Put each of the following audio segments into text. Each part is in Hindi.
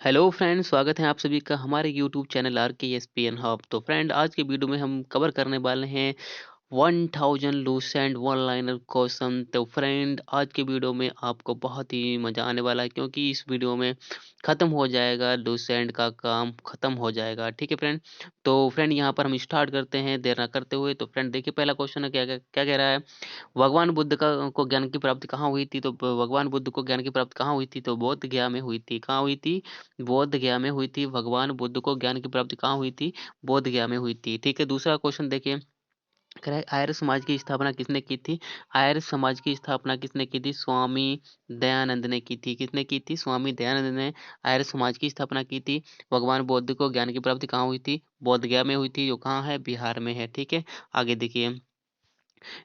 हेलो फ्रेंड, स्वागत है आप सभी का हमारे यूट्यूब चैनल आर के एस पी एन हब। तो फ्रेंड, आज के वीडियो में हम कवर करने वाले हैं 1000 loose and one liner question. तो फ्रेंड, आज के वीडियो में आपको बहुत ही मजा आने वाला है, क्योंकि इस वीडियो में खत्म हो जाएगा लूज एंड का काम, खत्म हो जाएगा। ठीक है फ्रेंड। तो फ्रेंड, यहाँ पर हम स्टार्ट करते हैं देर ना करते हुए। तो फ्रेंड देखिए, पहला क्वेश्चन है, क्या क्या क्या कह रहा है। भगवान बुद्ध का को ज्ञान की प्राप्ति कहाँ हुई थी। तो भगवान बुद्ध को ज्ञान की प्राप्ति कहाँ हुई थी। तो बोध गया में हुई थी। कहाँ हुई थी? बोध गया में हुई थी। भगवान बुद्ध को ज्ञान की प्राप्ति कहाँ हुई थी? बोध गया में हुई थी। ठीक है, दूसरा क्वेश्चन देखिए, कह रहा है आर्य समाज की स्थापना किसने की थी। आर्य समाज की स्थापना किसने की थी? स्वामी दयानंद ने की थी। किसने की थी? स्वामी दयानंद ने आर्य समाज की स्थापना की थी। भगवान बुद्ध को ज्ञान की प्राप्ति कहाँ हुई थी? बोध गया में हुई थी, जो कहाँ है? बिहार में है। ठीक है, आगे देखिए,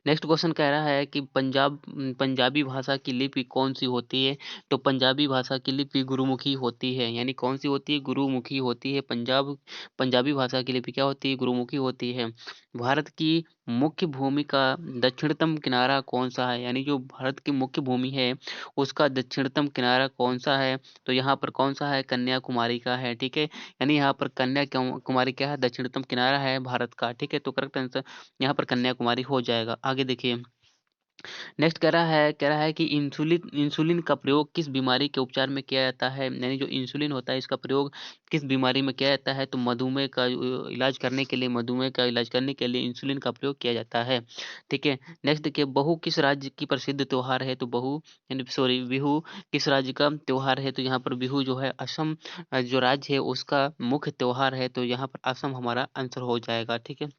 नेक्स्ट क्वेश्चन कह रहा है कि पंजाबी भाषा की लिपि कौन सी होती है। तो पंजाबी भाषा की लिपि गुरुमुखी होती है। यानी कौन सी होती है? गुरुमुखी होती है। पंजाबी भाषा की लिपि क्या होती है? गुरुमुखी होती है। भारत की मुख्य भूमि का दक्षिणतम किनारा कौन सा है। यानी जो भारत की मुख्य भूमि है, उसका दक्षिणतम किनारा कौन सा है। तो यहाँ पर कौन सा है? कन्याकुमारी का है। ठीक है, यानी यहाँ पर कन्याकुमारी क्या है? दक्षिणतम किनारा है भारत का। ठीक है, तो करेक्ट आंसर यहाँ पर कन्याकुमारी हो जाएगा। आगे देखिए, नेक्स्ट कह रहा है कि इंसुलिन इंसुलिन का प्रयोग किस बीमारी के उपचार में किया जाता है। यानी जो इंसुलिन होता है, इसका प्रयोग किस बीमारी में किया जाता है। तो मधुमेह का इलाज करने के लिए, इंसुलिन का प्रयोग किया जाता है। ठीक है, नेक्स्ट देखिए, बहू किस राज्य की प्रसिद्ध त्योहार है। तो बहू यानी सॉरी बिहू किस राज्य का त्योहार है। तो यहाँ पर बिहू जो है असम जो राज्य है उसका मुख्य त्योहार है। तो यहाँ पर असम हमारा आंसर हो जाएगा। ठीक है,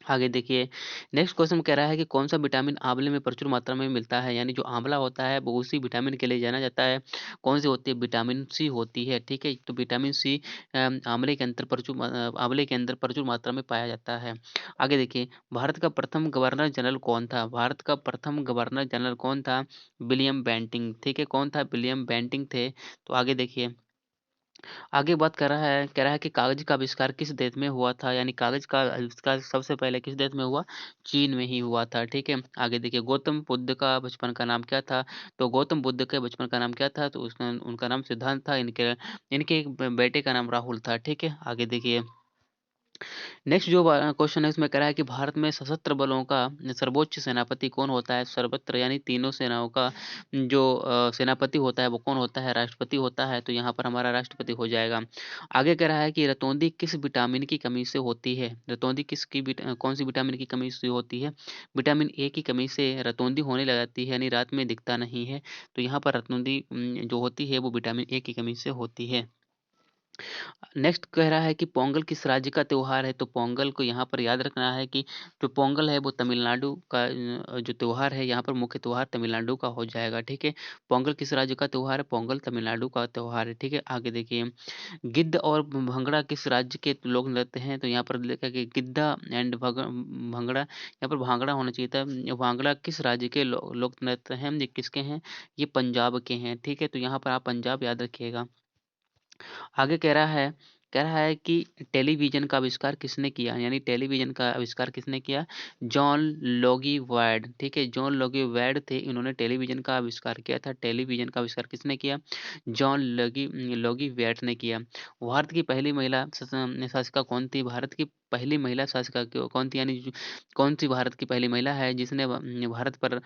आगे देखिए, नेक्स्ट क्वेश्चन कह रहा है कि कौन सा विटामिन आंवले में प्रचुर मात्रा में मिलता है। यानी जो आंवला होता है वो उसी विटामिन के लिए जाना जाता है। कौन सी होती है? विटामिन सी होती है। ठीक है, तो विटामिन सी आंवले के अंदर प्रचुर मात्रा में पाया जाता है। आगे देखिए, भारत का प्रथम गवर्नर जनरल कौन था। भारत का प्रथम गवर्नर जनरल कौन था? William Bentinck. ठीक है, कौन था? विलियम बेंटिंक थे। तो आगे देखिए, आगे बात कह रहा है कि कागज का आविष्कार किस देश में हुआ था। यानी कागज का आविष्कार सबसे पहले किस देश में हुआ? चीन में ही हुआ था। ठीक है, आगे देखिए, गौतम बुद्ध का बचपन का नाम क्या था। तो गौतम बुद्ध के बचपन का नाम क्या था? तो उसका उनका नाम सिद्धांत था। इनके एक बेटे का नाम राहुल था। ठीक है, आगे देखिए, नेक्स्ट जो क्वेश्चन है इसमें कह रहा है कि भारत में सशस्त्र बलों का सर्वोच्च सेनापति कौन होता है। सर्वत्र यानी तीनों सेनाओं का जो सेनापति होता है वो कौन होता है? राष्ट्रपति होता है। तो यहाँ पर हमारा राष्ट्रपति हो जाएगा। आगे कह रहा है कि रतौंधी किस विटामिन की कमी से होती है। रतौंधी कौन सी विटामिन की कमी से होती है? विटामिन ए की कमी से रतौंधी होने लग जाती है, यानी रात में दिखता नहीं है। तो यहाँ पर रतौंधी जो होती है वो विटामिन ए की कमी से होती है। नेक्स्ट कह रहा है कि पोंगल किस राज्य का त्योहार है। तो पोंगल को यहाँ पर याद रखना है कि जो पोंगल है वो तमिलनाडु का जो त्योहार है, यहाँ पर मुख्य त्योहार तमिलनाडु का हो जाएगा। ठीक है, पोंगल किस राज्य का त्योहार है? पोंगल तमिलनाडु का त्योहार है। ठीक है, आगे देखिए, गिद्ध और भंगड़ा किस राज्य के लोक नृत्य हैं। तो यहाँ पर लिखा है कि गिद्धा एंड भंगड़ा, यहाँ पर भांगड़ा होना चाहिए था। भांगड़ा किस राज्य के लोक नृत्य हैं? ये किसके हैं? ये पंजाब के हैं। ठीक है, तो यहाँ पर आप पंजाब याद रखिएगा। आगे कह रहा है कि टेलीविज़न का आविष्कार किसने किया? यानी टेलीविज़न का आविष्कार किसने किया? John Logie ward. ठीक है, जॉन लोगी वार्ड थे, इन्होंने टेलीविज़न का आविष्कार किया था। टेलीविज़न का आविष्कार किसने किया? जॉन लोगी वार्ड ने किया। भारत की पहली महिला शासिका कौन थी? भारत की पहली महिला शासिका कौन थी? यानी कौन सी भारत की पहली महिला है जिसने भारत पर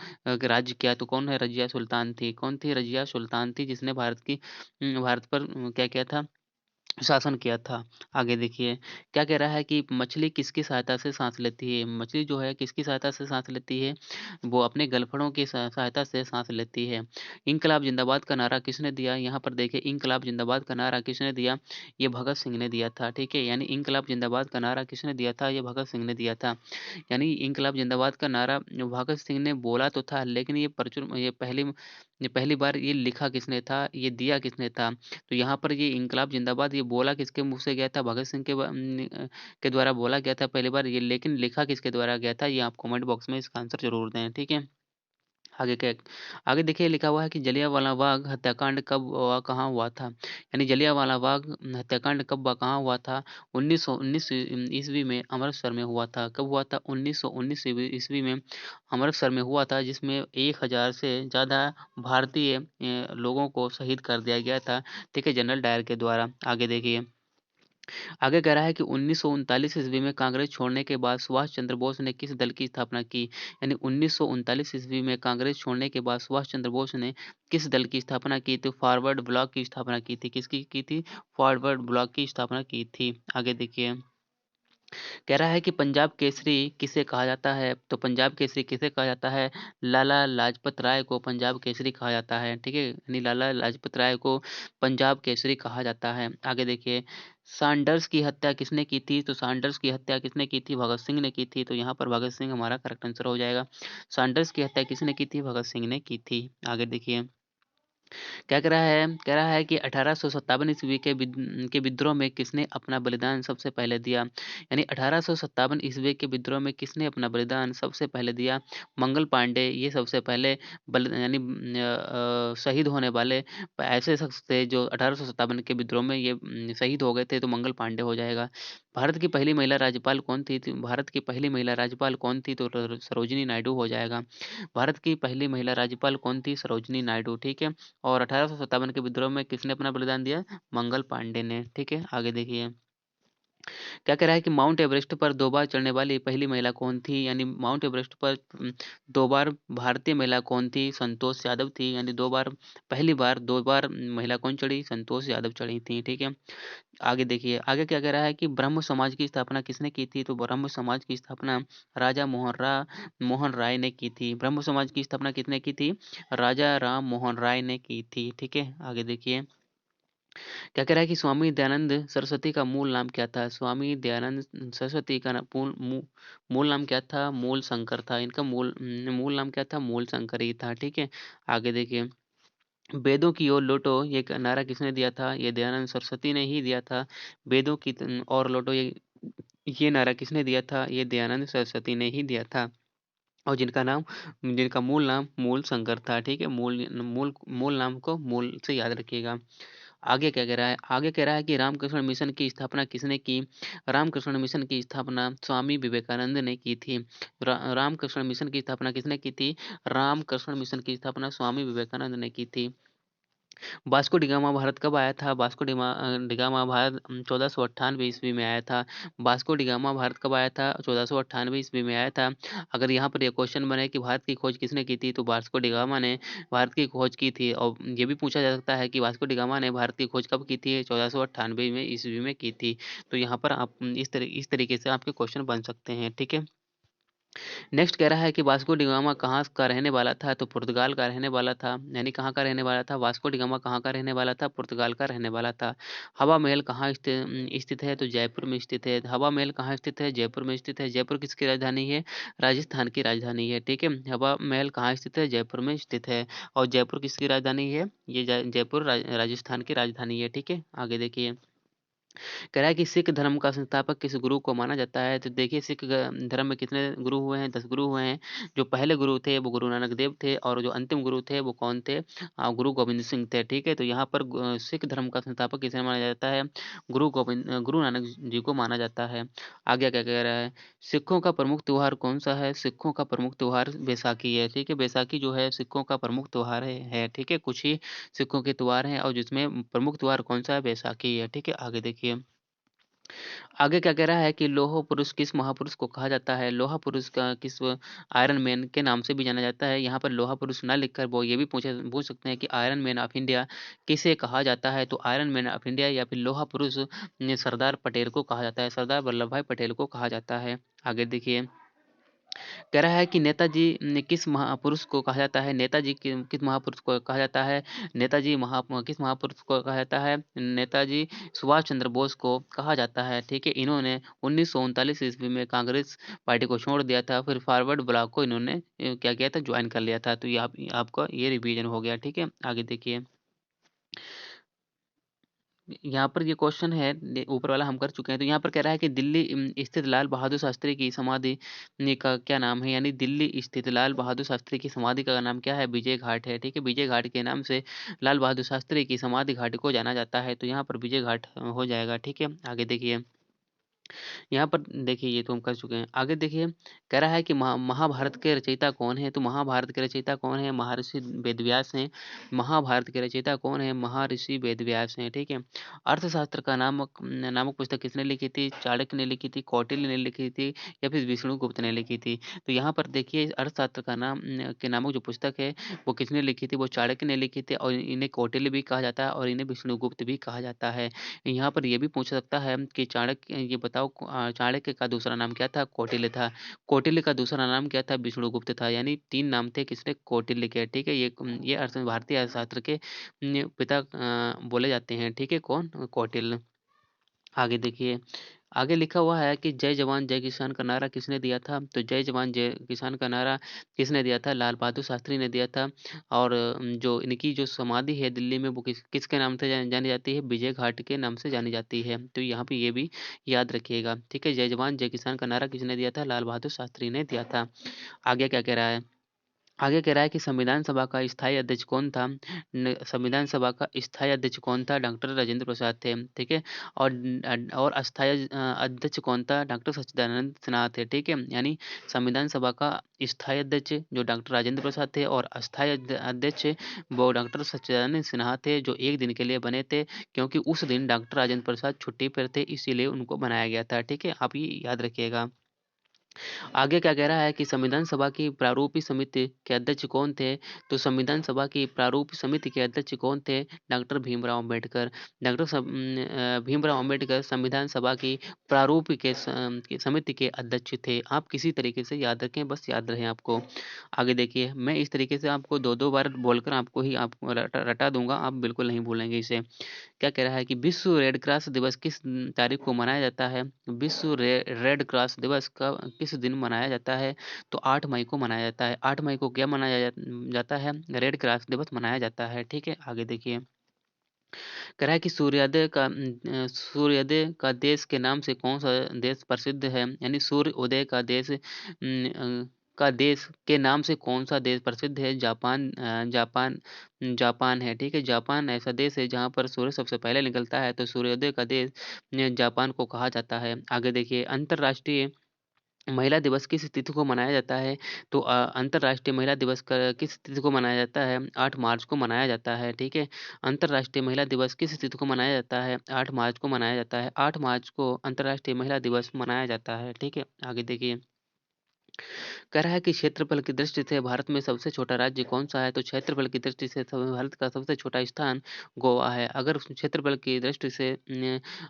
राज्य किया? तो कौन है? रजिया सुल्तान थी। कौन थी? रजिया सुल्तान थी, जिसने भारत पर क्या किया था? शासन किया था। आगे देखिए, क्या कह रहा है कि मछली किसकी सहायता से साँस लेती है? मछली जो है किसकी सहायता से साँस लेती है? वो अपने गलफड़ों की सहायता से साँस लेती है। इनकलाब ज़िंदाबाद का नारा किसने दिया? यहाँ पर देखिए, इनकलाब ज़िंदाबाद का नारा किसने दिया? ये भगत सिंह ने दिया था। ठीक है, यानी इनकलाब ज़िंदाबाद का नारा किसने दिया था? ये भगत सिंह ने दिया था। यानी इनकलाब ज़िंदाबाद का नारा भगत सिंह ने बोला तो था, लेकिन ये पहली बार ये लिखा किसने था? ये दिया किसने था? तो यहाँ पर ये इनकलाब ज़िंदाबाद ये बोला किसके मुँह से गया था? भगत सिंह के द्वारा बोला गया था पहली बार ये, लेकिन लिखा किसके द्वारा गया था? ये आप कमेंट बॉक्स में इसका आंसर ज़रूर दें। ठीक है? आगे क्या आगे देखिए, लिखा हुआ है कि जलियांवाला बाग हत्याकांड कब और कहाँ हुआ था? यानी जलियांवाला बाग हत्याकांड कब व कहाँ हुआ था? 1919 ईस्वी में अमृतसर में हुआ था। कब हुआ था? 1919 ईस्वी में अमृतसर में हुआ था, जिसमें 1000 से ज़्यादा भारतीय लोगों को शहीद कर दिया गया था, ठीक है, जनरल डायर के द्वारा। आगे देखिए, आगे कह रहा है कि 1939 ईस्वी में कांग्रेस छोड़ने के बाद सुभाष चंद्र बोस ने किस दल की स्थापना की? यानी 1939 ईस्वी में कांग्रेस छोड़ने के बाद सुभाष चंद्र बोस ने किस दल की स्थापना की? तो फॉरवर्ड ब्लॉक की स्थापना की थी। किसकी की थी? फॉरवर्ड ब्लॉक की स्थापना की थी। आगे देखिए, कह रहा है कि पंजाब केसरी किसे कहा जाता है? तो पंजाब केसरी किसे कहा जाता है? लाला लाजपत राय को पंजाब केसरी कहा जाता है, ठीक है, यानी लाला लाजपत राय को पंजाब केसरी कहा जाता है। आगे देखिए, सैंडर्स की हत्या किसने की थी? तो सैंडर्स की हत्या किसने की थी? भगत सिंह ने की थी। तो यहाँ पर भगत सिंह हमारा करेक्ट आंसर हो जाएगा। सैंडर्स की हत्या किसने की थी? भगत सिंह ने की थी। आगे देखिए, क्या कह रहा है? कह रहा है कि 1857 ईस्वी के विद्रोह में किसने अपना बलिदान सबसे पहले दिया? यानी 1857 ईस्वी के विद्रोह में किसने अपना बलिदान सबसे पहले दिया? मंगल पांडे, ये सबसे पहले यानी शहीद होने वाले ऐसे शख्स थे जो 1857 के विद्रोह में ये शहीद हो गए थे, तो मंगल पांडे हो जाएगा। भारत की पहली महिला राज्यपाल कौन थी? तो भारत की पहली महिला राज्यपाल कौन थी? तो सरोजिनी नायडू हो जाएगा। भारत की पहली महिला राज्यपाल कौन थी? सरोजिनी नायडू, ठीक है। और 1857 के विद्रोह में किसने अपना बलिदान दिया? मंगल पांडे ने, ठीक है। आगे देखिए, क्या कह रहा है कि माउंट एवरेस्ट पर 2 बार चढ़ने वाली पहली महिला कौन थी? यानी माउंट एवरेस्ट पर 2 बार भारतीय महिला कौन थी? संतोष यादव थी। यानी 2 बार, पहली बार 2 बार महिला कौन चढ़ी? संतोष यादव चढ़ी थी, ठीक है। आगे देखिए, आगे क्या कह रहा है कि ब्रह्म समाज की स्थापना किसने की थी? तो ब्रह्म समाज की स्थापना राजा मोहन राय ने की थी। ब्रह्म समाज की स्थापना किसने की थी? राजा राम मोहन राय ने की थी, ठीक है। आगे देखिए, क्या कह रहा है कि स्वामी दयानंद सरस्वती का मूल नाम क्या था? स्वामी दयानंद सरस्वती का मूल नाम क्या था? मूल शंकर था। इनका मूल नाम क्या था? मूल शंकर ही था, ठीक है। आगे देखिए, वेदों की ओर लौटो, ये नारा किसने दिया था? ये दयानंद सरस्वती ने ही दिया था। वेदों की ओर लौटो, ये नारा किसने दिया था? ये दयानंद सरस्वती ने ही दिया था। और जिनका मूल नाम मूल शंकर था, ठीक है। मूल नाम को मूल से याद रखिएगा। आगे क्या कह रहा है? आगे कह रहा है कि रामकृष्ण मिशन की स्थापना किसने की? रामकृष्ण मिशन की स्थापना स्वामी विवेकानंद ने की थी। रामकृष्ण मिशन की स्थापना किसने की थी? रामकृष्ण मिशन की स्थापना स्वामी विवेकानंद ने की थी। वास्को डी गामा भारत कब आया था? डी गामा भारत 1498 ईस्वी में आया था। वास्को डी गामा भारत कब आया था? 1498 ईस्वी में आया था। अगर यहाँ पर ये क्वेश्चन बने कि भारत की खोज किसने की थी, तो वास्को डी गामा ने भारत की खोज की थी। और ये भी पूछा जा सकता है कि वास्को डी गामा ने भारत की खोज कब की थी? 1498 में ईस्वी में की थी। तो यहाँ पर आप इस तरीके से आपके क्वेश्चन बन सकते हैं, ठीक है। नेक्स्ट कह रहा है कि वास्को डी गामा कहाँ का रहने वाला था? तो पुर्तगाल का रहने वाला था। यानी कहाँ का रहने वाला था? वास्को डी गामा कहाँ का रहने वाला था? पुर्तगाल का रहने वाला था। हवा महल कहाँ स्थित है? तो जयपुर में स्थित है। हवा महल कहाँ स्थित है? जयपुर में स्थित है। जयपुर किसकी राजधानी है? राजस्थान की राजधानी है, ठीक है। हवा महल कहाँ स्थित है? जयपुर में स्थित है। और जयपुर किसकी राजधानी है? ये जयपुर राजस्थान की राजधानी है, ठीक है। आगे देखिए, कह रहा है कि सिख धर्म का संस्थापक किस गुरु को माना जाता है? तो देखिए, सिख धर्म में कितने गुरु हुए हैं? 10 गुरु हुए हैं। जो पहले गुरु थे वो गुरु नानक देव थे, और जो अंतिम गुरु थे वो कौन थे? गुरु गोविंद सिंह थे, ठीक है। तो यहाँ पर सिख धर्म का संस्थापक किसे माना जाता है? गुरु नानक जी को माना जाता है। आगे क्या कह रहा है? सिखों का प्रमुख त्योहार कौन सा है? सिखों का प्रमुख त्योहार बैसाखी है, ठीक है। बैसाखी जो है सिखों का प्रमुख त्योहार है, ठीक है। कुछ ही सिखों के त्योहार हैं, और जिसमें प्रमुख त्योहार कौन सा है? बैसाखी है, ठीक है। आगे देखिए, आगे क्या कह रहा है कि लौह पुरुष किस महापुरुष को कहा जाता है? लोहा पुरुष का किस आयरन मैन के नाम से भी जाना जाता है। यहाँ पर लोहा पुरुष ना लिखकर वो ये भी पूछ सकते हैं कि आयरन मैन ऑफ इंडिया किसे कहा जाता है? तो आयरन मैन ऑफ इंडिया या फिर लोहा पुरुष सरदार पटेल को कहा जाता है। सरदार वल्लभ भाई पटेल को कहा जाता है। आगे देखिए, कह रहा है कि नेताजी ने किस महापुरुष को कहा जाता है? नेताजी किस महापुरुष को कहा जाता है? किस महापुरुष को कहा जाता है? नेताजी सुभाष चंद्र बोस को कहा जाता है, ठीक है। इन्होंने 1939 ईस्वी में कांग्रेस पार्टी को छोड़ दिया था, फिर फॉरवर्ड ब्लॉक को इन्होंने क्या किया था? ज्वाइन कर लिया था। तो आपका ये रिवीजन हो गया, ठीक है। आगे देखिए, यहाँ पर ये क्वेश्चन है ऊपर वाला हम कर चुके हैं, तो यहाँ पर कह रहा है कि दिल्ली स्थित लाल बहादुर शास्त्री की समाधि का क्या नाम है? यानी दिल्ली स्थित लाल बहादुर शास्त्री की समाधि का नाम क्या है? विजय घाट है, ठीक है। विजय घाट के नाम से लाल बहादुर शास्त्री की समाधि घाट को जाना जाता है, तो यहाँ पर विजय घाट हो जाएगा, ठीक है। आगे देखिए, यहाँ पर देखिए ये तो हम कर चुके हैं। आगे देखिए, कह रहा है कि महाभारत के रचयिता कौन है? तो महाभारत के रचयिता कौन है? महर्षि वेदव्यास हैं। महाभारत के रचयिता कौन है? महर्षि वेदव्यास हैं, ठीक है। अर्थशास्त्र का नामक पुस्तक किसने लिखी थी? चाणक्य ने लिखी थी, कौटिल्य ने लिखी थी, या फिर विष्णुगुप्त ने लिखी थी? तो यहाँ पर देखिए, अर्थशास्त्र का नामक जो पुस्तक है वो किसने लिखी थी? वो चाणक्य ने लिखी थी, और इन्हें कौटिल्य भी कहा जाता है और इन्हें विष्णुगुप्त भी कहा जाता है। यहाँ पर ये भी पूछ सकता है कि चाणक्य, ये बताओ, चाणक्य का दूसरा नाम क्या था? कौटिल्य था। कौटिल्य का दूसरा नाम क्या था? विष्णुगुप्त था। यानी 3 नाम थे किसके? कौटिल्य के, ठीक है। ये भारतीय अर्थशास्त्र के पिता बोले जाते हैं, ठीक है। कौन? कौटिल्य। आगे देखिए, आगे लिखा हुआ है कि जय जवान जय किसान का नारा किसने दिया था? तो जय जवान जय किसान का नारा किसने दिया था? लाल बहादुर शास्त्री ने दिया था। और जो इनकी जो समाधि है दिल्ली में, वो किसके नाम से जानी जाती है? विजय घाट के नाम से जानी जाती है। तो यहाँ पे ये भी याद रखिएगा, ठीक है। जय जवान जय किसान का नारा किसने दिया था? लाल बहादुर शास्त्री ने दिया था। आगे क्या कह रहा है? आगे कह रहा है कि संविधान सभा का स्थायी अध्यक्ष कौन था? संविधान सभा का स्थायी अध्यक्ष कौन था? डॉक्टर राजेंद्र प्रसाद थे, ठीक है। और अस्थायी अध्यक्ष कौन था? डॉक्टर सच्चिदानंद सिन्हा थे, ठीक है। यानी संविधान सभा का स्थायी अध्यक्ष जो डॉक्टर राजेंद्र प्रसाद थे, और अस्थायी अध्यक्ष वो डॉक्टर सच्चिदानंद सिन्हा थे, जो एक दिन के लिए बने थे, क्योंकि उस दिन डॉक्टर राजेंद्र प्रसाद छुट्टी पर थे, इसीलिए उनको बनाया गया था, ठीक है। आप ये याद रखिएगा। आगे क्या कह रहा है कि संविधान सभा की प्रारूपी समिति के अध्यक्ष कौन थे? तो संविधान सभा की प्रारूपी समिति के अध्यक्ष कौन थे? डॉक्टर भीमराव अम्बेडकर। भीमराव अम्बेडकर संविधान सभा की प्रारूपी की समिति के अध्यक्ष थे। आप किसी तरीके से याद रखें, बस याद रहे आपको। आगे देखिए, मैं इस तरीके से आपको 2-2 बार बोलकर आपको ही आपको रटा दूँगा, आप बिल्कुल नहीं भूलेंगे इसे। क्या कह रहा है कि विश्व रेड क्रॉस दिवस किस तारीख को मनाया जाता है? विश्व रेड क्रॉस दिवस कब किस दिन मनाया जाता है? तो 8 मई को मनाया जाता है। 8 मई को क्या मनाया जाता है? रेड क्रॉस दिवस मनाया जाता है, ठीक है। आगे देखिए, कह रहा है कि सूर्योदय का देश के नाम से कौन सा देश प्रसिद्ध है? यानी सूर्य उदय का देश के नाम से कौन सा देश प्रसिद्ध है? जापान है, ठीक है। जापान ऐसा देश है जहाँ पर सूर्य सबसे पहले निकलता है, तो सूर्योदय का देश जापान को कहा जाता है। आगे देखिए, अंतर्राष्ट्रीय महिला दिवस किस तिथि को मनाया जाता है? तो अंतर्राष्ट्रीय महिला दिवस किस तिथि को मनाया जाता है? 8 मार्च को मनाया जाता है, ठीक है। अंतर्राष्ट्रीय महिला दिवस किस तिथि को मनाया जाता है? 8 मार्च को मनाया जाता है। 8 मार्च को अंतर्राष्ट्रीय महिला दिवस मनाया जाता है, ठीक है। आगे देखिए, कह रहा है कि क्षेत्रफल की दृष्टि से भारत में सबसे छोटा राज्य कौन-सा है? तो क्षेत्रफल की दृष्टि से भारत का सबसे छोटा स्थान गोवा है। अगर उस क्षेत्रफल की दृष्टि से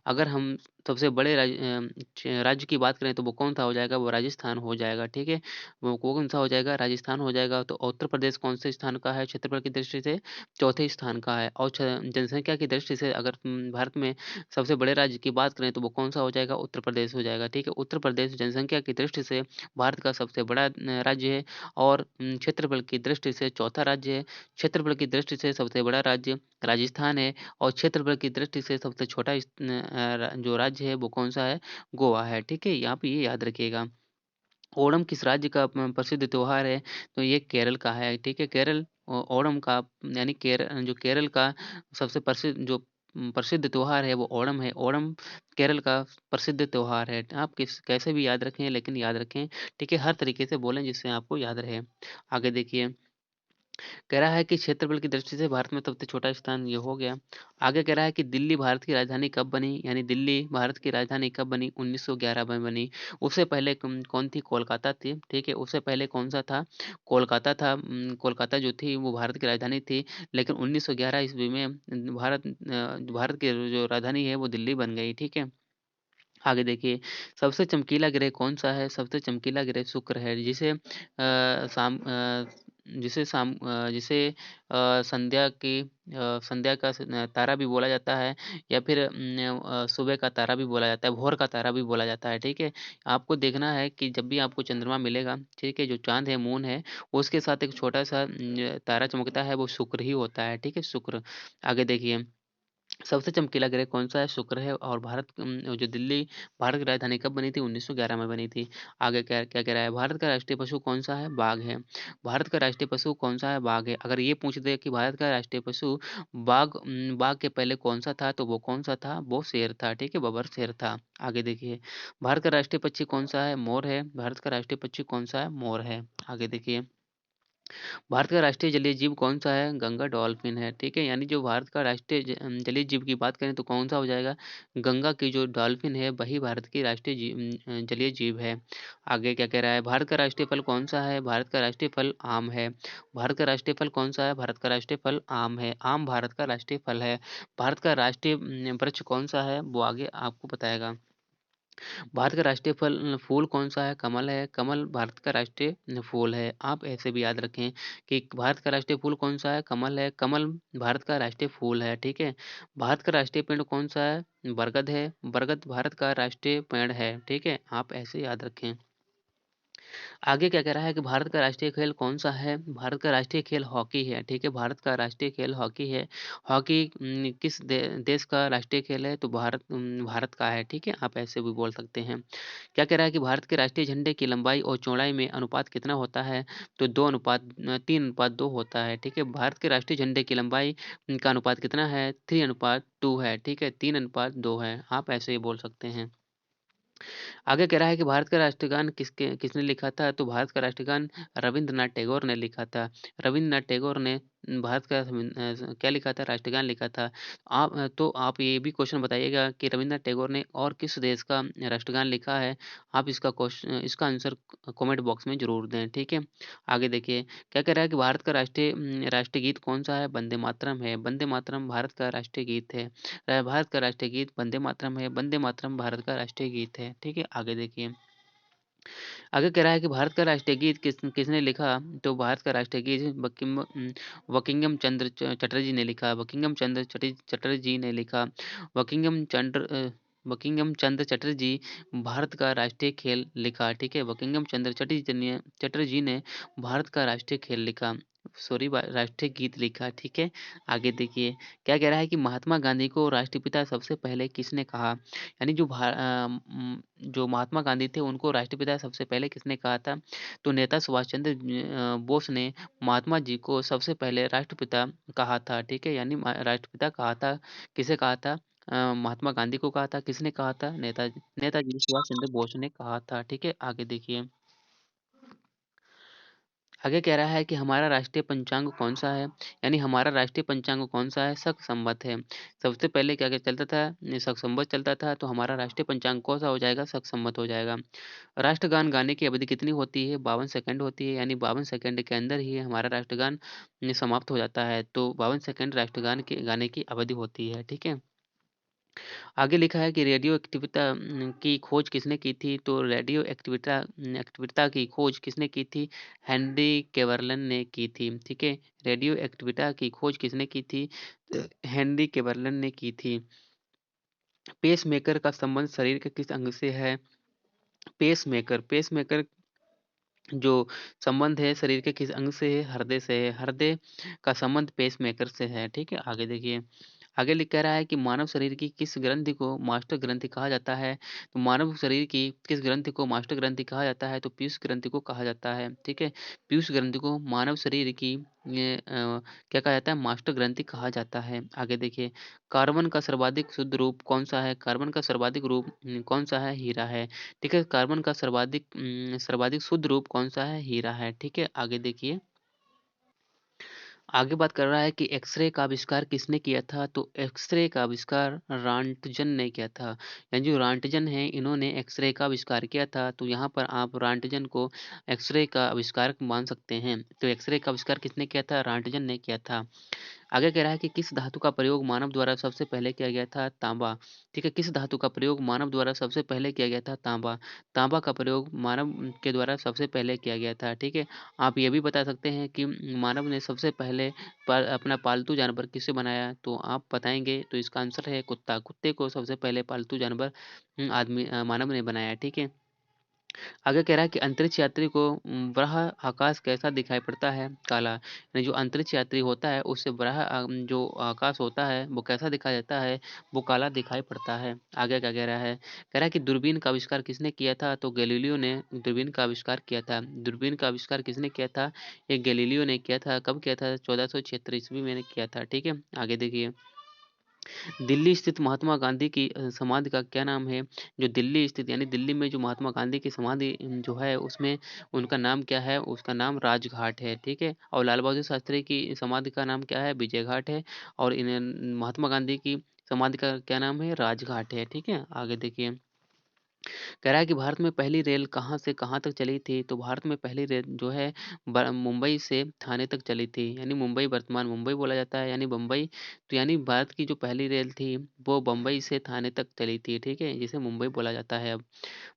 अगर हम सबसे बड़े राज्य की बात करें, तो वो कौन-सा हो जाएगा? वो राजस्थान हो जाएगा, ठीक है। वो कौन-सा हो जाएगा? राजस्थान हो जाएगा। तो उत्तर प्रदेश कौन-से स्थान का है क्षेत्रफल की दृष्टि से? चौथे स्थान का है। और जनसंख्या की दृष्टि से अगर भारत में सबसे बड़े राज्य की बात करें, तो वो कौन-सा हो जाएगा? उत्तर प्रदेश हो जाएगा, ठीक है। उत्तर प्रदेश जनसंख्या की दृष्टि से भारत का सबसे बड़ा राज्य है, और क्षेत्रफल की दृष्टि से चौथा राज्य है। क्षेत्रफल की दृष्टि से सबसे बड़ा राज्य राजस्थान है, और क्षेत्रफल की दृष्टि से सबसे छोटा जो राज्य है वो कौन-सा है? गोवा है, ठीक है। यहाँ पे ये याद रखिएगा। ओणम किस राज्य का प्रसिद्ध त्योहार है? तो ये केरल का है, ठीक है। केरल ओणम का, यानी जो केरल का सबसे प्रसिद्ध त्योहार है वो ओणम है। ओणम केरल का प्रसिद्ध त्योहार है। आप कैसे भी याद रखें, लेकिन याद रखें, ठीक है। हर तरीके से बोलें जिससे आपको याद रहे। आगे देखिए, कह रहा है कि क्षेत्रफल की दृष्टि से भारत में सबसे छोटा स्थान ये हो गया। आगे कह रहा है कि दिल्ली भारत की राजधानी कब बनी? यानी दिल्ली भारत की राजधानी कब बनी? 1911 में बनी। उससे पहले कौन थी? कोलकाता थी, ठीक है। उससे पहले कौन-सा था? कोलकाता था। कोलकाता जो थी वो भारत की राजधानी थी, लेकिन 1911 ईस्वी में भारत की जो राजधानी है वो दिल्ली बन गई, ठीक है। आगे देखिए, सबसे चमकीला ग्रह कौन-सा है? सबसे चमकीला ग्रह शुक्र है, जिसे संध्या का तारा भी बोला जाता है, या फिर सुबह का तारा भी बोला जाता है, भोर का तारा भी बोला जाता है, ठीक है। आपको देखना है कि जब भी आपको चंद्रमा मिलेगा, ठीक है, जो चाँद है, मून है, उसके साथ एक छोटा-सा तारा चमकता है, वो शुक्र ही होता है, ठीक है, शुक्र। आगे देखिए, सबसे चमकीला ग्रह कौन-सा है? शुक्र है और जो दिल्ली भारत की राजधानी कब बनी थी? 1911 में बनी थी। आगे क्या क्या कह रहा है? भारत का राष्ट्रीय पशु कौन-सा है? बाघ है। भारत का राष्ट्रीय पशु कौन-सा है? बाघ है। अगर ये पूछ दे कि भारत का राष्ट्रीय पशु बाघ के पहले कौन-सा था? तो वो कौन-सा था? वो शेर था, ठीक है? बबर शेर था। आगे देखिए, भारत का राष्ट्रीय पक्षी कौन-सा है? मोर है। भारत का राष्ट्रीय पक्षी कौन-सा है? मोर है। आगे देखिए, भारत का राष्ट्रीय जलीय जीव कौन-सा है? गंगा डॉल्फिन है, ठीक है? यानी जो भारत का राष्ट्रीय जलीय जीव की बात करें तो कौन-सा हो जाएगा? गंगा की जो डॉल्फिन है वही भारत की राष्ट्रीय जलीय जीव है। आगे क्या कह रहा है? भारत का राष्ट्रीय फल कौन-सा है? भारत का राष्ट्रीय फल आम है। भारत का राष्ट्रीय फल कौन-सा है? भारत का राष्ट्रीय फल आम है। आम भारत का राष्ट्रीय फल है। भारत का राष्ट्रीय वृक्ष कौन-सा है? वो आगे आपको बताएगा। भारत का राष्ट्रीय फूल कौन-सा है? कमल है। कमल भारत का राष्ट्रीय फूल है। आप ऐसे भी याद रखें कि भारत का राष्ट्रीय फूल कौन-सा है? कमल है। कमल भारत का राष्ट्रीय फूल है, ठीक है? भारत का राष्ट्रीय पेड़ कौन-सा है? बरगद है। बरगद भारत का राष्ट्रीय पेड़ है, ठीक है? आप ऐसे याद रखें। आगे क्या कह रहा है कि भारत का राष्ट्रीय खेल कौन-सा है? भारत का राष्ट्रीय खेल हॉकी है, ठीक है? भारत का राष्ट्रीय खेल हॉकी है। हॉकी किस देश का राष्ट्रीय खेल है? तो भारत का है, ठीक है? आप ऐसे भी बोल सकते हैं। क्या कह रहा है कि भारत के राष्ट्रीय झंडे की लंबाई और चौड़ाई में अनुपात कितना होता है? तो 3:2 होता है, ठीक है? भारत के राष्ट्रीय झंडे की लंबाई का अनुपात कितना है? 3:2 है, ठीक है? 3:2 है। आप ऐसे ही बोल सकते हैं। आगे कह रहा है कि भारत का राष्ट्रगान किसने लिखा था? तो भारत का राष्ट्रगान रविंद्रनाथ टैगोर ने लिखा था। रविंद्रनाथ टैगोर ने भारत का क्या लिखा था? राष्ट्रगान लिखा था। तो आप ये भी क्वेश्चन बताइएगा कि रविंद्रनाथ टैगोर ने और किस देश का राष्ट्रगान लिखा है? आप इसका आंसर कमेंट बॉक्स में ज़रूर दें, ठीक है? आगे देखिए, क्या कह रहा है कि भारत का राष्ट्रीय गीत कौन-सा है? वंदे मातरम है। वंदे मातरम भारत का राष्ट्रीय गीत है। भारत का राष्ट्रीय गीत वंदे मातरम है। वंदे मातरम भारत का राष्ट्रीय गीत है, ठीक है? आगे देखिए, आगे कह रहा है कि भारत का राष्ट्रीय गीत किसने लिखा? तो भारत का राष्ट्रीय गीत बंकिम चंद्र चटर्जी ने लिखा। चटर्जी ने लिखा। बंकिम चंद्र बंकिम चंद्र चटर्जी भारत का राष्ट्रीय खेल लिखा, ठीक है? बंकिम चंद्र चटर्जी ने भारत का राष्ट्रीय खेल लिखा, सॉरी राष्ट्रीय गीत लिखा, ठीक है? आगे देखिए, क्या कह रहा है कि महात्मा गांधी को राष्ट्रपिता सबसे पहले किसने कहा? यानी जो महात्मा गांधी थे उनको राष्ट्रपिता सबसे पहले किसने कहा था? तो नेता सुभाष चंद्र बोस ने महात्मा जी को सबसे पहले राष्ट्रपिता कहा था, ठीक है? यानी राष्ट्रपिता कहा था, किसे कहा था? महात्मा गांधी को कहा था, किसने कहा था? नेताजी सुभाष चंद्र बोस ने कहा था, ठीक है? आगे देखिए, आगे कह रहा है कि हमारा राष्ट्रीय पंचांग कौन-सा है? यानी हमारा राष्ट्रीय पंचांग कौन-सा है? शक संवत है। सबसे पहले क्या-क्या चलता था? शक संवत चलता था, तो हमारा राष्ट्रीय पंचांग कौन-सा हो जाएगा? शक संवत हो जाएगा। राष्ट्रगान गाने की अवधि कितनी होती है? 52 सेकंड होती है, यानी 52 सेकंड के अंदर ही हमारा राष्ट्रगान समाप्त हो जाता है। तो 52 सेकंड राष्ट्रगान के गाने की अवधि होती है, ठीक है? आगे लिखा है कि रेडियो एक्टिविटा की खोज किसने की थी? तो रेडियो एक्टिविटा की खोज किसने की थी? हेनरी केवरलन ने की थी, ठीक है? रेडियो एक्टिविटा की खोज किसने की थी? हेनरी केवरलन ने की थी। पेसमेकर का संबंध शरीर के किस अंग से है? पेसमेकर जो संबंध है शरीर के किस अंग से है? हृदय से है। हृदय का संबंध पेसमेकर से है, ठीक है? आगे देखिए, आगे लिख कह रहा है कि मानव शरीर की किस ग्रंथि को मास्टर ग्रंथि कहा जाता है? तो मानव शरीर की किस ग्रंथि को मास्टर ग्रंथि कहा जाता है? तो पीयूष ग्रंथि को कहा जाता है, ठीक है? पीयूष ग्रंथि को मानव शरीर की क्या कहा जाता है? मास्टर ग्रंथि कहा जाता है। आगे देखिए, कार्बन का सर्वाधिक शुद्ध रूप कौन-सा है? कार्बन का सर्वाधिक रूप कौन-सा है? हीरा है, ठीक है? कार्बन का सर्वाधिक शुद्ध रूप कौन-सा है? हीरा है, ठीक है? आगे देखिए, आगे बात कर रहा है कि एक्स-रे का आविष्कार किसने किया था? तो एक्स-रे का आविष्कार रॉन्टजन ने किया था। यानी जो रॉन्टजन हैं इन्होंने एक्स-रे का आविष्कार किया था। तो यहाँ पर आप रॉन्टजन को एक्स-रे का आविष्कारक मान सकते हैं। तो एक्स-रे का आविष्कार किसने किया था? रॉन्टजन ने किया था। आगे कह रहा है कि किस धातु का प्रयोग मानव द्वारा सबसे पहले किया गया था? तांबा, ठीक है? किस धातु का प्रयोग मानव द्वारा सबसे पहले किया गया था? तांबा। तांबा का प्रयोग मानव के द्वारा सबसे पहले किया गया था, ठीक है? आप ये भी बता सकते हैं कि मानव ने सबसे पहले अपना पालतू जानवर किसे बनाया? तो आप बताएँगे तो इसका आंसर है कुत्ता। कुत्ते को सबसे पहले पालतू जानवर मानव ने बनाया, ठीक है? आगे कह रहा है कि अंतरिक्ष यात्री को बृह आकाश कैसा दिखाई पड़ता है? काला। यानी जो अंतरिक्ष यात्री होता है उससे जो आकाश होता है वो कैसा दिखाई देता है? वो काला दिखाई पड़ता है। आगे क्या कह रहा है? कह रहा है कि दूरबीन का आविष्कार किसने किया था? तो गैलीलियो ने दूरबीन का आविष्कार किया था। दूरबीन का आविष्कार किसने किया था? ये गैलीलियो ने किया था। कब किया था? 1476 ईस्वी में किया था। ठीक है, आगे देखिए। दिल्ली स्थित महात्मा गांधी की समाधि का क्या नाम है? जो दिल्ली स्थित यानी दिल्ली में जो महात्मा गांधी की समाधि जो है उसमें उनका नाम क्या है? उसका नाम राजघाट है। ठीक है, और लाल बहादुर शास्त्री की समाधि का नाम क्या है? विजय घाट है। और इन महात्मा गांधी की समाधि का क्या नाम है? राजघाट है। ठीक है, आगे देखिए। कह रहा है कि भारत में पहली रेल कहाँ से कहाँ तक चली थी? तो भारत में पहली रेल जो है मुंबई से थाने तक चली थी। यानी मुंबई, वर्तमान मुंबई बोला जाता है, यानी बम्बई। तो यानी भारत की जो पहली रेल थी वो बम्बई से थाने तक चली थी। ठीक है, जिसे मुंबई बोला जाता है अब।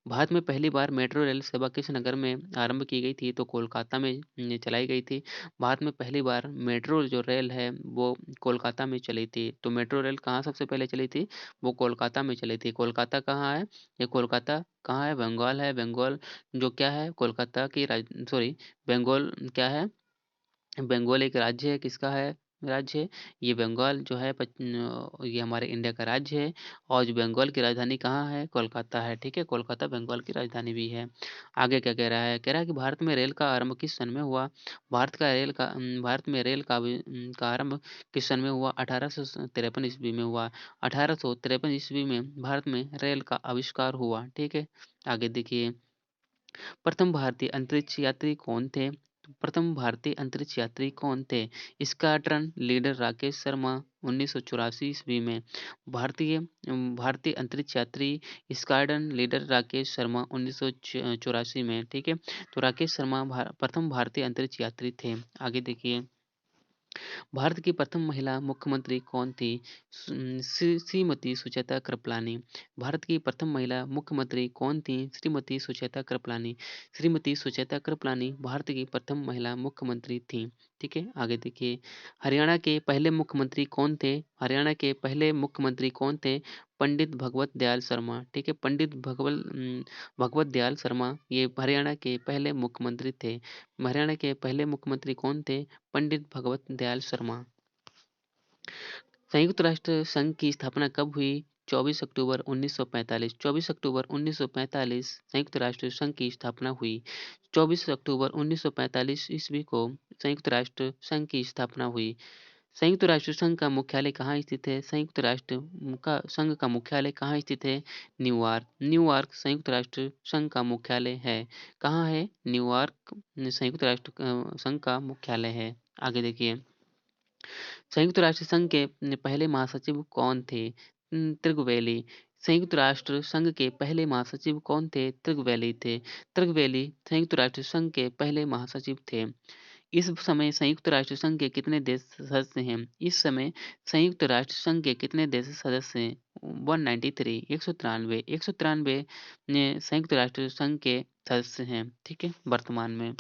भारत में पहली बार मेट्रो रेल सेवा किस नगर में आरंभ की गई थी? तो कोलकाता में चलाई गई थी। भारत में पहली बार मेट्रो जो रेल है वो कोलकाता में चली थी। तो मेट्रो रेल कहाँ सबसे पहले चली थी? वो कोलकाता में चली थी। कोलकाता कहाँ है? ये कोलकाता कहाँ है? बंगाल है। बंगाल जो क्या है? कोलकाता की सॉरी, बंगाल क्या है? बंगाल एक राज्य है। किसका है राज्य है? ये बंगाल जो है ये हमारे इंडिया का राज्य है। और जो बंगाल की राजधानी कहाँ है? कोलकाता है। ठीक है, कोलकाता बंगाल की राजधानी भी है। आगे क्या कह रहा है? कह रहा है कि भारत में रेल का आरंभ किस सन में हुआ? भारत में रेल का आरंभ किस सन में हुआ? 1853 ईस्वी में हुआ। 1853 ईस्वी में भारत में रेल का आविष्कार हुआ। ठीक है, आगे देखिए। प्रथम भारतीय अंतरिक्ष यात्री कौन थे? तो प्रथम भारतीय अंतरिक्ष यात्री कौन थे? स्क्वाड्रन लीडर राकेश शर्मा 1984 ईस्वी में। भारतीय अंतरिक्ष यात्री स्क्वाड्रन लीडर राकेश शर्मा 1984 में। ठीक है, तो राकेश शर्मा प्रथम भारतीय अंतरिक्ष यात्री थे। आगे देखिए। भारत की प्रथम महिला मुख्यमंत्री कौन थी? श्रीमती सुचेता कृपलानी। भारत की प्रथम महिला मुख्यमंत्री कौन थी? श्रीमती सुचेता कृपलानी। श्रीमती सुचेता कृपलानी भारत की प्रथम महिला मुख्यमंत्री थी। ठीक है, आगे देखिए। हरियाणा के पहले मुख्यमंत्री कौन थे? हरियाणा के पहले मुख्यमंत्री कौन थे? पंडित भगवत दयाल शर्मा। ठीक है, भगवत दयाल शर्मा ये हरियाणा के पहले मुख्यमंत्री थे। हरियाणा के पहले मुख्यमंत्री कौन थे? पंडित भगवत दयाल शर्मा। संयुक्त राष्ट्र संघ की स्थापना कब हुई? 24 अक्टूबर 1945। 24 अक्टूबर 1945 संयुक्त राष्ट्र संघ की स्थापना हुई। 24 अक्टूबर 1945 ईस्वी को संयुक्त राष्ट्र संघ की स्थापना हुई। संयुक्त राष्ट्र संघ का मुख्यालय कहाँ स्थित है? संयुक्त राष्ट्र का संघ का मुख्यालय कहाँ स्थित है? न्यूयॉर्क। न्यूयॉर्क संयुक्त राष्ट्र संघ का मुख्यालय है। कहाँ है? न्यूयॉर्क संयुक्त राष्ट्र संघ का मुख्यालय है। आगे देखिए। संयुक्त राष्ट्र संघ के पहले महासचिव कौन थे? त्रिगवेली। संयुक्त राष्ट्र संघ के पहले महासचिव कौन थे? त्रिगवेली थे। त्रिगवेली संयुक्त राष्ट्र संघ के पहले महासचिव थे। इस समय संयुक्त राष्ट्र संघ के कितने देश सदस्य हैं? इस समय संयुक्त राष्ट्र संघ के कितने देश सदस्य हैं? 193, 193, 193 संयुक्त राष्ट्र संघ के सदस्य हैं। ठीक है, वर्तमान में।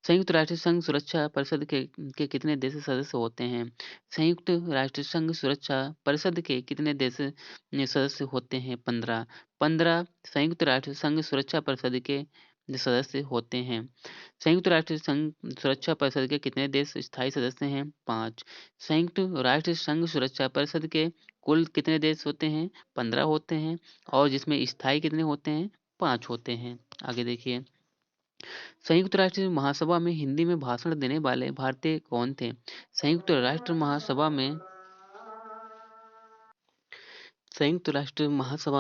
संयुक्त राष्ट्र संघ सुरक्षा परिषद के कितने देश सदस्य होते हैं? संयुक्त राष्ट्र संघ सुरक्षा परिषद के कितने देश सदस्य होते हैं? 15। 15 संयुक्त राष्ट्र संघ सुरक्षा परिषद के सदस्य होते हैं। संयुक्त राष्ट्र संघ सुरक्षा परिषद के कितने देश स्थायी सदस्य हैं? 5। संयुक्त राष्ट्र संघ सुरक्षा परिषद के कुल कितने देश होते हैं? 15 होते हैं। और जिसमें स्थायी कितने होते हैं? 5 होते हैं। आगे देखिए। संयुक्त राष्ट्र महासभा में हिंदी में भाषण देने वाले भारतीय कौन थे? संयुक्त राष्ट्र महासभा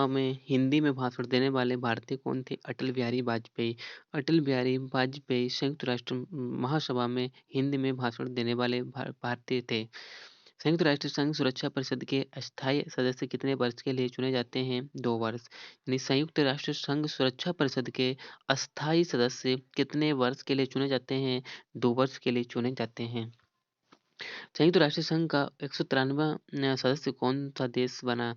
में हिंदी में भाषण देने वाले भारतीय कौन थे? अटल बिहारी वाजपेयी। अटल बिहारी वाजपेयी संयुक्त राष्ट्र महासभा में हिंदी में भाषण देने वाले भारतीय थे। संयुक्त राष्ट्र संघ सुरक्षा परिषद के अस्थायी सदस्य कितने वर्ष के लिए चुने जाते हैं? 2 वर्ष। यानी संयुक्त राष्ट्र संघ सुरक्षा परिषद के अस्थायी सदस्य कितने वर्ष के लिए चुने जाते हैं? 2 वर्ष के लिए चुने जाते हैं। संयुक्त राष्ट्र संघ का 193वां सदस्य कौन सा देश बना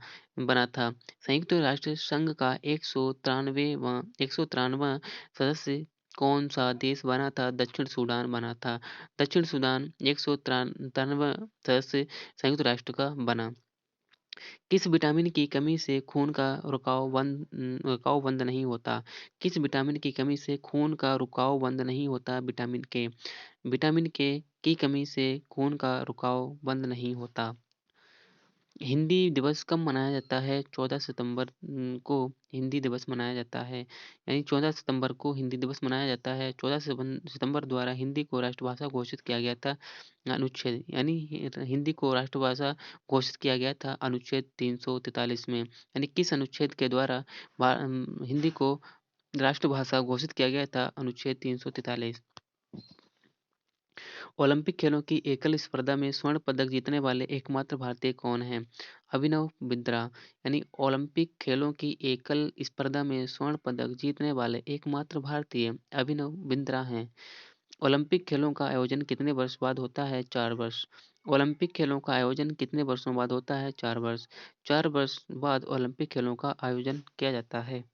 था? संयुक्त राष्ट्र संघ का 193वां सदस्य कौन सा देश बना था? दक्षिण सूडान बना था। दक्षिण सूडान 193वां सदस्य संयुक्त राष्ट्र का बना। किस विटामिन की कमी से खून का रुकाव बंद नहीं होता? किस विटामिन की कमी से खून का रुकाव बंद नहीं होता? विटामिन के। विटामिन के की कमी से खून का रुकाव बंद नहीं होता। हिंदी दिवस कब मनाया जाता है? 14 सितंबर को हिंदी दिवस मनाया जाता है। यानी 14 सितंबर को हिंदी दिवस मनाया जाता है। 14 सितंबर द्वारा हिंदी को राष्ट्रभाषा घोषित किया गया था। अनुच्छेद यानी हिंदी को राष्ट्रभाषा घोषित किया गया था अनुच्छेद 343 में। यानी किस अनुच्छेद के द्वारा हिंदी को राष्ट्रभाषा घोषित किया गया था? अनुच्छेद 343। ओलंपिक खेलों की एकल स्पर्धा में स्वर्ण पदक जीतने वाले एकमात्र भारतीय कौन हैं? अभिनव बिंद्रा। यानी ओलंपिक खेलों की एकल स्पर्धा में स्वर्ण पदक जीतने वाले एकमात्र भारतीय अभिनव बिंद्रा हैं। ओलंपिक खेलों का आयोजन कितने वर्ष बाद होता है? 4 वर्ष। ओलंपिक खेलों का आयोजन कितने वर्षों बाद होता है? 4 वर्ष। 4 वर्ष बाद ओलंपिक खेलों का आयोजन किया जाता है।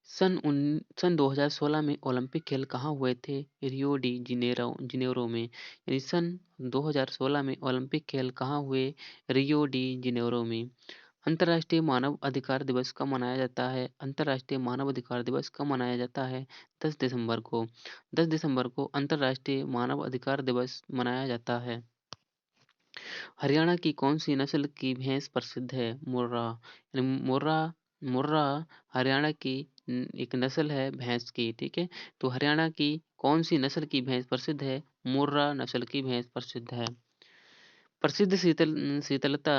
सन 2016 में ओलंपिक खेल कहाँ हुए थे? रियो डी जिनेरो में। यानी सन 2016 में ओलंपिक खेल कहाँ हुए? रियो डी जिनेरो में। अंतर्राष्ट्रीय मानव अधिकार दिवस कब मनाया जाता है? अंतर्राष्ट्रीय मानव अधिकार दिवस कब मनाया जाता है? 10 दिसंबर को। 10 दिसंबर को अंतर्राष्ट्रीय मानव अधिकार दिवस मनाया जाता है। हरियाणा की कौन-सी नस्ल की भैंस प्रसिद्ध है? मुर्रा। यानी मुर्रा मुर्रा हरियाणा की एक नस्ल है भैंस की, ठीक है? तो हरियाणा की कौन-सी नस्ल की भैंस प्रसिद्ध है? मुर्रा नस्ल की भैंस प्रसिद्ध है। प्रसिद्ध शीतलता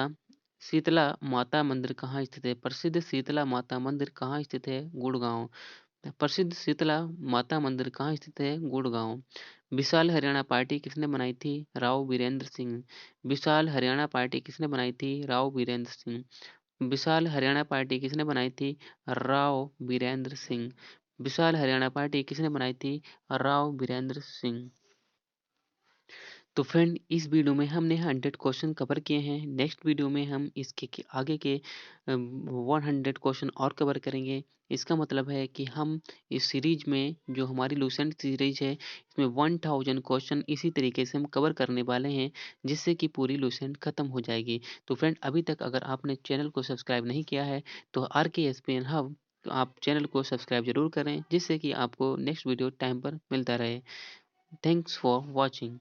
शीतला माता मंदिर कहाँ स्थित है? प्रसिद्ध शीतला माता मंदिर कहाँ स्थित है? गुड़गाँव। प्रसिद्ध शीतला माता मंदिर कहाँ स्थित है? गुड़गाँव। विशाल हरियाणा पार्टी किसने बनाई थी? राव वीरेंद्र सिंह। विशाल हरियाणा पार्टी किसने बनाई थी? राव वीरेंद्र सिंह। विशाल हरियाणा पार्टी किसने बनाई थी? राव वीरेंद्र सिंह। विशाल हरियाणा पार्टी किसने बनाई थी? राव वीरेंद्र सिंह। तो फ्रेंड इस वीडियो में हमने 100 क्वेश्चन कवर किए हैं। नेक्स्ट वीडियो में हम इसके आगे के 100 क्वेश्चन और कवर करेंगे। इसका मतलब है कि हम इस सीरीज में जो हमारी लूसेंट सीरीज है इसमें 1000 क्वेश्चन इसी तरीके से हम कवर करने वाले हैं जिससे कि पूरी लूसेंट खत्म हो जाएगी। तो फ्रेंड अभी तक अगर आपने चैनल को सब्सक्राइब नहीं किया है तो RKSPN हब तो आप चैनल को सब्सक्राइब जरूर करें जिससे कि आपको नेक्स्ट वीडियो टाइम पर मिलता रहे। Thanks for watching.